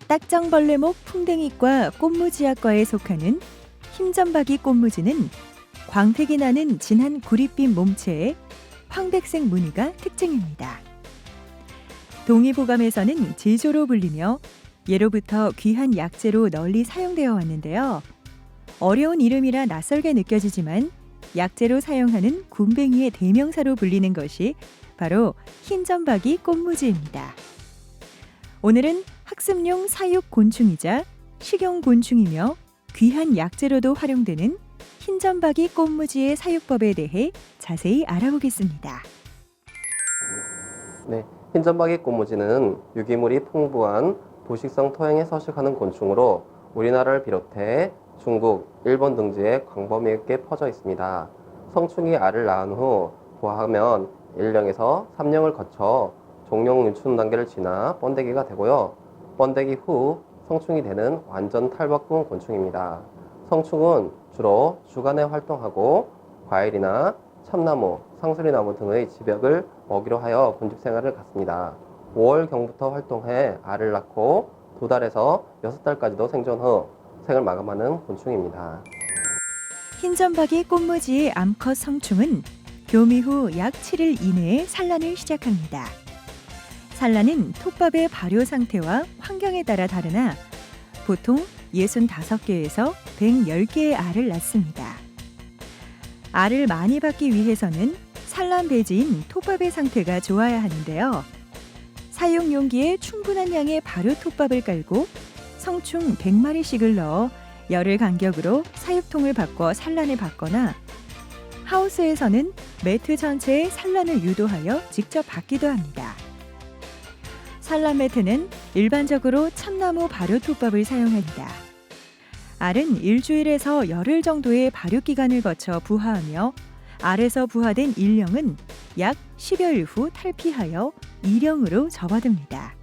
딱정벌레목 풍뎅이과 꽃무지학과에 속하는 흰점박이 꽃무지는 광택이 나는 진한 구릿빛 몸체에 황백색 무늬가 특징입니다. 동의보감에서는 제조로 불리며 예로부터 귀한 약재로 널리 사용되어 왔는데요. 어려운 이름이라 낯설게 느껴지지만 약재로 사용하는 굼벵이의 대명사로 불리는 것이 바로 흰점박이 꽃무지입니다. 오늘은 학습용 사육 곤충이자 식용 곤충이며 귀한 약재로도 활용되는 흰점박이 꽃무지의 사육법에 대해 자세히 알아보겠습니다. 네, 흰점박이 꽃무지는 유기물이 풍부한 도식성 토양에 서식하는 곤충으로 우리나라를 비롯해 중국, 일본 등지에 광범위하게 퍼져 있습니다. 성충이 알을 낳은 후 부화하면 1령에서 3령을 거쳐 종령 유춘 단계를 지나 번데기가 되고요. 번데기 후 성충이 되는 완전 탈바꿈 곤충입니다. 성충은 주로 주간에 활동하고 과일이나 참나무, 상수리나무 등의 집약을 먹이로 하여 군집 생활을 갖습니다. 5월경부터 활동해 알을 낳고 2달에서 6달까지도 생존 후 생을 마감하는 곤충입니다. 흰점박이 꽃무지의 암컷 성충은 교미 후 약 7일 이내에 산란을 시작합니다. 산란은 톱밥의 발효 상태와 환경에 따라 다르나 보통 65개에서 110개의 알을 낳습니다. 알을 많이 받기 위해서는 산란 배지인 톱밥의 상태가 좋아야 하는데요. 사용 용기에 충분한 양의 발효 톱밥을 깔고 성충 100마리씩을 넣어 열흘 간격으로 사육통을 바꿔 산란을 받거나 하우스에서는 매트 전체에 산란을 유도하여 직접 받기도 합니다. 산란 매트는 일반적으로 참나무 발효 톱밥을 사용합니다. 알은 일주일에서 열흘 정도의 발효 기간을 거쳐 부화하며 알에서 부화된 일령은 약 10여일 후 탈피하여 이령으로 접어듭니다.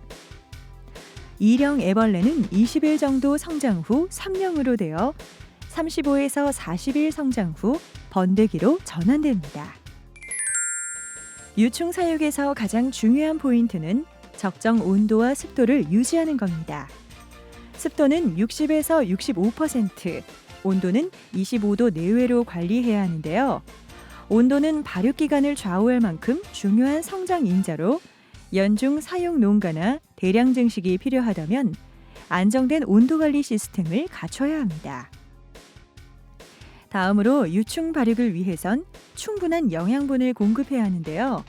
이령 애벌레는 20일 정도 성장 후 3령으로 되어 35에서 40일 성장 후 번데기로 전환됩니다. 유충 사육에서 가장 중요한 포인트는 적정 온도와 습도를 유지하는 겁니다. 습도는 60에서 65%, 온도는 25도 내외로 관리해야 하는데요. 온도는 발육 기간을 좌우할 만큼 중요한 성장 인자로 연중 사육 농가나 대량 증식이 필요하다면 안정된 온도 관리 시스템을 갖춰야 합니다. 다음으로 유충 발육을 위해선 충분한 영양분을 공급해야 하는데요.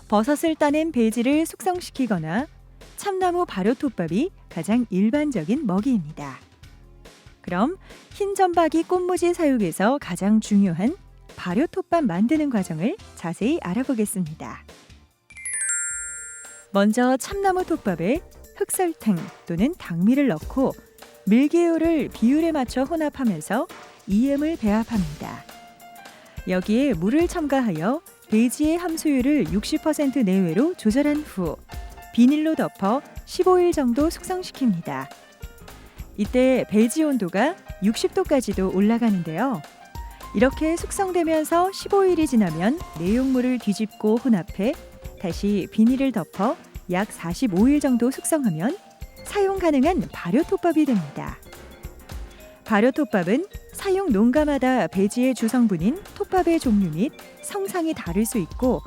버섯을 따낸 배지를 숙성시키거나 참나무 발효톱밥이 가장 일반적인 먹이입니다. 그럼 흰점박이 꽃무지 사육에서 가장 중요한 발효톱밥 만드는 과정을 자세히 알아보겠습니다. 먼저 참나무 톱밥에 흑설탕 또는 당미를 넣고 밀기호를 비율에 맞춰 혼합하면서 이음을 배합합니다. 여기에 물을 첨가하여 배지의 함수율을 60% 내외로 조절한 후 비닐로 덮어 15일 정도 숙성시킵니다. 이때 배지 온도가 60도까지도 올라가는데요. 이렇게 숙성되면서 15일이 지나면 내용물을 뒤집고 혼합해 다시 비닐을 덮어 약 45일 정도 숙성하면 사용 가능한 발효톱밥이 됩니다. 발효톱밥은 사용 농가마다 배지의 주성분인 톱밥의 종류 및 성상이 다를 수 있고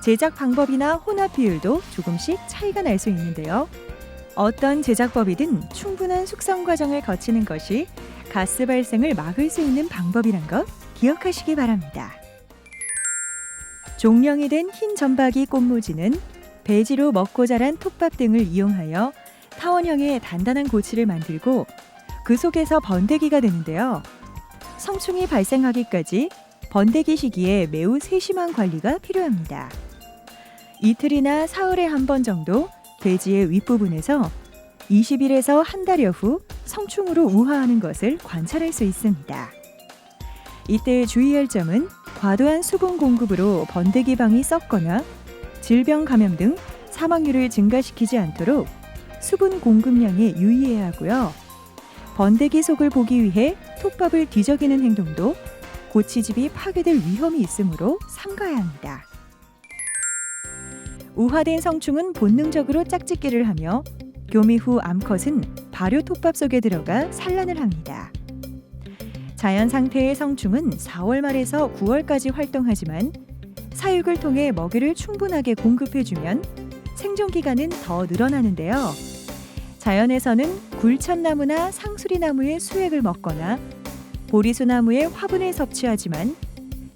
제작 방법이나 혼합 비율도 조금씩 차이가 날 수 있는데요. 어떤 제작법이든 충분한 숙성 과정을 거치는 것이 가스 발생을 막을 수 있는 방법이란 것 기억하시기 바랍니다. 종령이 된 흰점박이 꽃무지는 배지로 먹고 자란 톱밥 등을 이용하여 타원형의 단단한 고치를 만들고 그 속에서 번데기가 되는데요. 성충이 발생하기까지 번데기 시기에 매우 세심한 관리가 필요합니다. 이틀이나 사흘에 한 번 정도 배지의 윗부분에서 20일에서 한 달여 후 성충으로 우화하는 것을 관찰할 수 있습니다. 이때 주의할 점은 과도한 수분 공급으로 번데기방이 썩거나 질병 감염 등 사망률을 증가시키지 않도록 수분 공급량에 유의해야 하고요. 번데기 속을 보기 위해 톱밥을 뒤적이는 행동도 고치집이 파괴될 위험이 있으므로 삼가야 합니다. 우화된 성충은 본능적으로 짝짓기를 하며 교미 후 암컷은 발효 톱밥 속에 들어가 산란을 합니다. 자연 상태의 성충은 4월 말에서 9월까지 활동하지만 사육을 통해 먹이를 충분하게 공급해주면 생존 기간은 더 늘어나는데요. 자연에서는 굴참나무나 상수리나무의 수액을 먹거나 보리수나무의 화분을 섭취하지만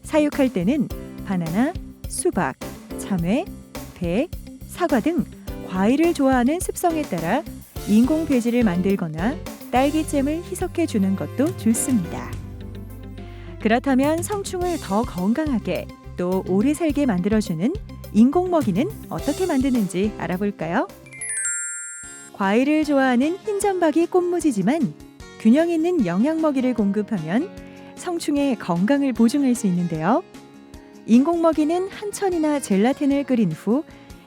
사육할 때는 바나나, 수박, 참외, 배, 사과 등 과일을 좋아하는 습성에 따라 인공 배지를 만들거나 딸기잼을 희석해 주는 것도 좋습니다. 그렇다면 성충을 더 건강하게 또 오래 살게 만들어주는 인공 먹이는 어떻게 만드는지 알아볼까요? 과일을 좋아하는 흰점박이 꽃무지지만 균형 있는 영양 먹이를 공급하면 성충의 건강을 보증할 수 있는데요. 인공 먹이는 한천이나 젤라틴을 끓인 후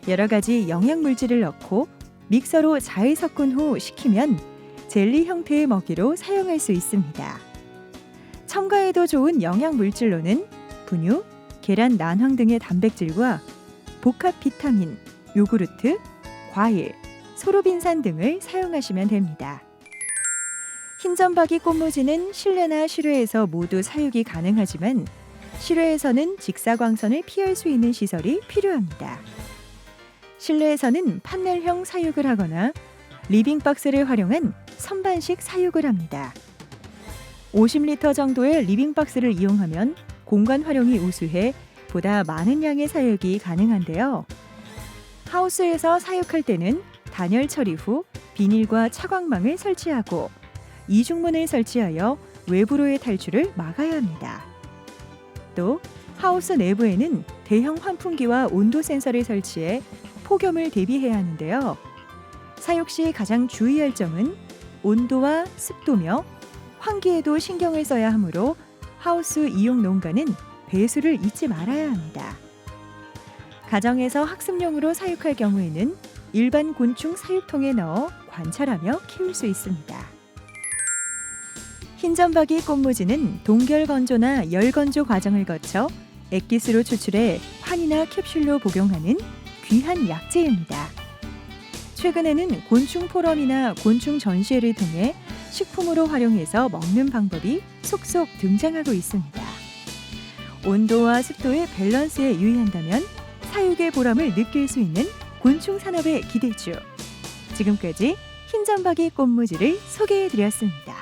여러 가지 영양 물질을 넣고 믹서로 잘 섞은 후 식히면 젤리 형태의 먹이로 사용할 수 있습니다. 첨가에도 좋은 영양 물질로는 분유, 계란 난황 등의 단백질과 복합 비타민, 요구르트, 과일, 소로빈산 등을 사용하시면 됩니다. 흰점박이 꽃무지는 실내나 실외에서 모두 사육이 가능하지만 실외에서는 직사광선을 피할 수 있는 시설이 필요합니다. 실내에서는 판넬형 사육을 하거나 리빙박스를 활용한 선반식 사육을 합니다. 50리터 정도의 리빙박스를 이용하면 공간 활용이 우수해 보다 많은 양의 사육이 가능한데요. 하우스에서 사육할 때는 단열 처리 후 비닐과 차광망을 설치하고 이중문을 설치하여 외부로의 탈출을 막아야 합니다. 또 하우스 내부에는 대형 환풍기와 온도 센서를 설치해 폭염을 대비해야 하는데요. 사육 시 가장 주의할 점은 온도와 습도며 환기에도 신경을 써야 하므로 하우스 이용 농가는 배수를 잊지 말아야 합니다. 가정에서 학습용으로 사육할 경우에는 일반 곤충 사육통에 넣어 관찰하며 키울 수 있습니다. 흰점박이 꽃무지는 동결 건조나 열 건조 과정을 거쳐 액기스로 추출해 환이나 캡슐로 복용하는 귀한 약재입니다. 최근에는 곤충 포럼이나 곤충 전시회를 통해 식품으로 활용해서 먹는 방법이 속속 등장하고 있습니다. 온도와 습도의 밸런스에 유의한다면 사육의 보람을 느낄 수 있는 곤충 산업의 기대주. 지금까지 흰점박이 꽃무지를 소개해드렸습니다.